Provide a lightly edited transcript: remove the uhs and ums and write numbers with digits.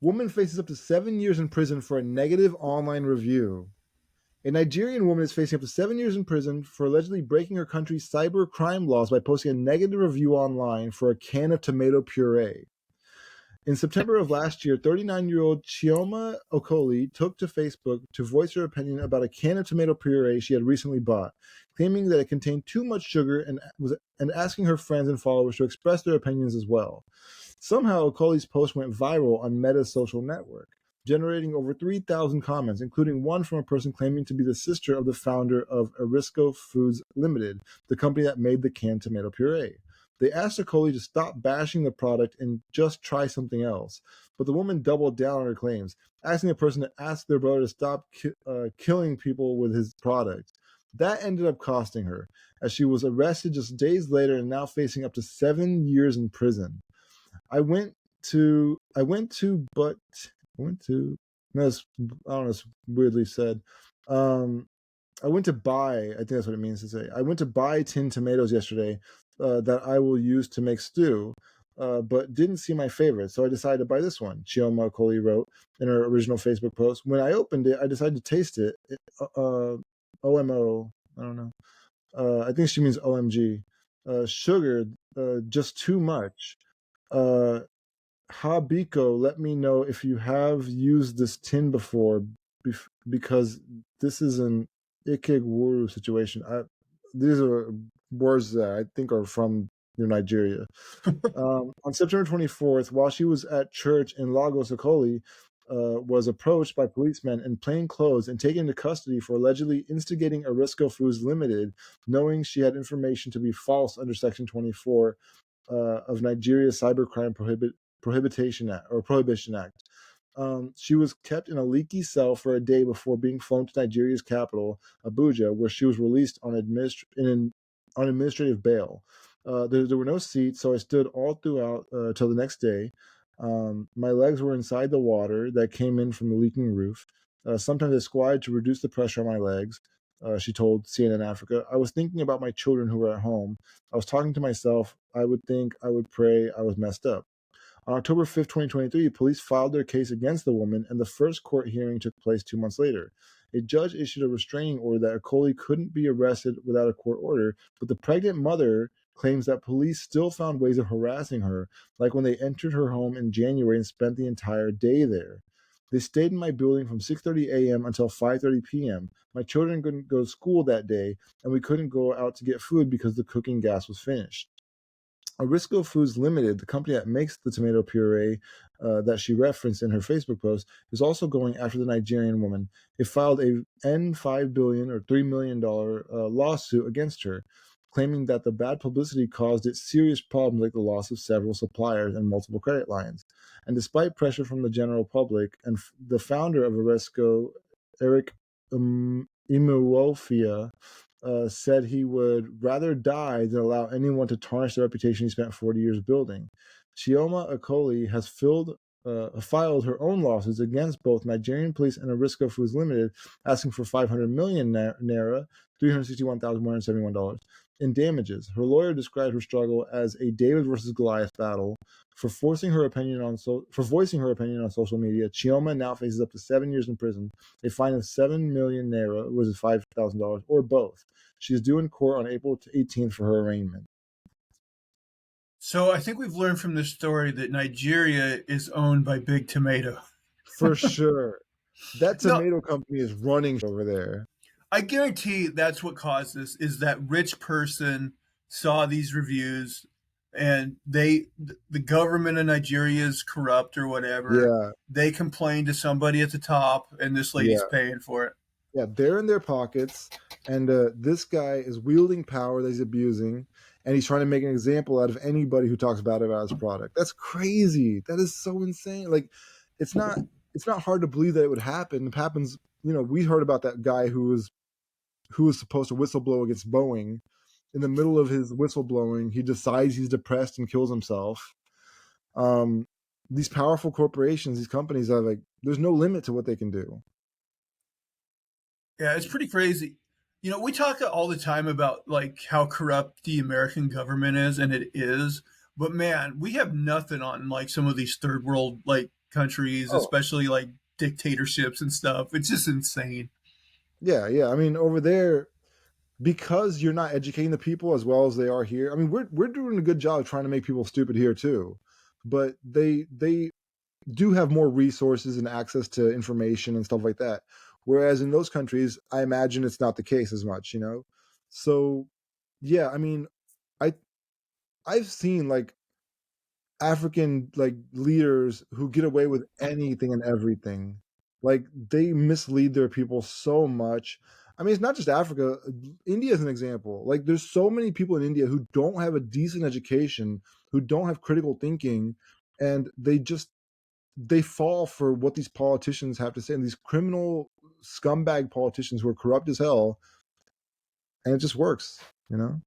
Woman faces up to 7 years in prison for a negative online review. A Nigerian woman is facing up to 7 years in prison for allegedly breaking her country's cyber crime laws by posting a negative review online for a can of tomato puree. In September of last year, 39-year-old Chioma Okoli took to Facebook to voice her opinion about a can of tomato puree she had recently bought, claiming that it contained too much sugar and asking her friends and followers to express their opinions as well. Somehow, Okoli's post went viral on Meta's social network, generating over 3,000 comments, including one from a person claiming to be the sister of the founder of Arisco Foods Limited, the company that made the canned tomato puree. They asked Okoli to stop bashing the product and just try something else. But the woman doubled down on her claims, asking the person to ask their brother to stop killing people with his product. That ended up costing her, as she was arrested just days later and now facing up to 7 years in prison. I went to, I went to, but I went to, no, it's, I don't know, it's weirdly said. Um, I went to buy, I think that's what it means to say. I went to buy tinned tomatoes yesterday that I will use to make stew, but didn't see my favorite. So I decided to buy this one, Chioma Okoli wrote in her original Facebook post. When I opened it, I decided to taste it. OMO, I don't know. I think she means OMG. Sugar, just too much. Uh, Habiko, let me know if you have used this tin before, because this is an Ikegwuru situation. These are words that I think are from Nigeria. On September 24th, while she was at church in Lagos, Okoli was approached by policemen in plain clothes and taken into custody for allegedly instigating Arisco Foods Limited, knowing she had information to be false under Section 24 of Nigeria's Cybercrime Prohibition Act. She was kept in a leaky cell for a day before being flown to Nigeria's capital, Abuja, where she was released on administrative bail. There were no seats, so I stood all throughout till the next day. My legs were inside the water that came in from the leaking roof. Sometimes I squatted to reduce the pressure on my legs. She told CNN Africa. I was thinking about my children who were at home. I was talking to myself. I would think, I would pray, I was messed up. On October 5th, 2023, police filed their case against the woman, and the first court hearing took place 2 months later. A judge issued a restraining order that Okoli couldn't be arrested without a court order, but the pregnant mother claims that police still found ways of harassing her, like when they entered her home in January and spent the entire day there. They stayed in my building from 6:30 a.m. until 5:30 p.m. My children couldn't go to school that day, and we couldn't go out to get food because the cooking gas was finished. Arisco Foods Limited, the company that makes the tomato puree that she referenced in her Facebook post, is also going after the Nigerian woman. It filed a N5 billion or $3 million lawsuit against her, claiming that the bad publicity caused it serious problems like the loss of several suppliers and multiple credit lines. And despite pressure from the general public, and the founder of Arisco, Eric Imuofia, said he would rather die than allow anyone to tarnish the reputation he spent 40 years building. Chioma Okoli has filed her own lawsuits against both Nigerian police and Arisco Foods Limited, asking for 500 million naira, $361,171, in damages. Her lawyer described her struggle as a David versus Goliath battle. For voicing her opinion on social media, Chioma now faces up to 7 years in prison, a fine of 7 million naira, which is $5,000, or both. She is due in court on April 18th for her arraignment. So I think we've learned from this story that Nigeria is owned by Big Tomato. For sure. That No, tomato company is running over there. I guarantee that's what caused this is that rich person saw these reviews and the government of Nigeria is corrupt or whatever. Yeah, They complained to somebody at the top and this lady's yeah. paying for it. Yeah, they're in their pockets, and this guy is wielding power that he's abusing, and he's trying to make an example out of anybody who talks bad about his product. That's crazy. That is so insane. Like, it's not it's not hard to believe that it would happen. It happens. We heard about that guy who was supposed to whistleblow against Boeing. In the middle of his whistleblowing, he decides he's depressed and kills himself. Um, these powerful corporations, these companies are like, there's no limit to what they can do. Yeah, it's pretty crazy. We talk all the time about like how corrupt the American government is, and it is. But man, we have nothing on like some of these third world like countries, Oh, especially like dictatorships and stuff. It's just insane. yeah, yeah. I mean, over there, because you're not educating the people as well as they are here. I mean, we're doing a good job of trying to make people stupid here too, but they do have more resources and access to information and stuff like that. Whereas in those countries, I imagine it's not the case as much, you know? So yeah, I mean, I I've seen like African like leaders who get away with anything and everything. Like they mislead their people so much. I mean, it's not just Africa. India is an example. Like there's so many people in India who don't have a decent education, who don't have critical thinking, and they fall for what these politicians have to say, and these criminal scumbag politicians who are corrupt as hell, and it just works, you know?